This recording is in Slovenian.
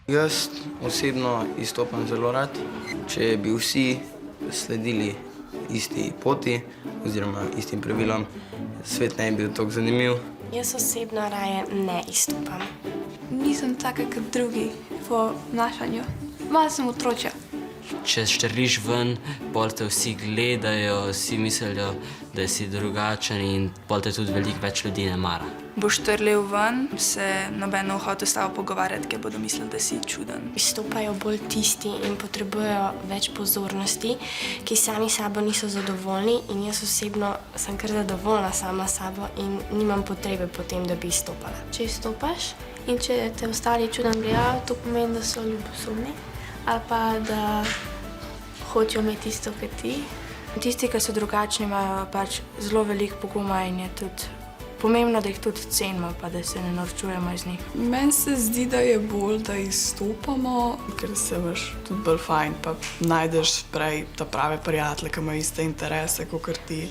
Jaz osebno izstopam zelo rad. Če bi vsi sledili isti poti oziroma istim pravilom, svet ne bi bil tako zanimiv. Jaz osebno raje ne izstopam. Nisem taka kot drugi po obnašanju. Malo sem otročja. Če štrliš ven, pol te vsi gledajo, vsi mislijo, da si drugačen in pol te tudi veliko več ljudi ne mara. Boš štrlel ven, se noben ne bo hotel s tabo pogovarjati, ker bodo mislili, da si čuden. Izstopajo bolj tisti in potrebujejo več pozornosti, ki sami sabo niso zadovoljni, in jaz osebno sem kar zadovoljna sama s sabo in nimam potrebe po tem, da bi izstopala. Če izstopaš in če te ostali čudno gledajo, to pomeni, da so ljubosumni ali pa da hočejo imeti isto kot ti. Tisti, ki so drugačni, imajo pač zelo veliko poguma in je tudi pomembno, da jih tudi cenimo, pa da se ne norčujemo iz njih. Meni se zdi, da je bolj, da izstopamo, ker se veš tudi bolj fajn, pa najdeš prej ta prave prijatelje, ki imajo iste interese, kakor ti.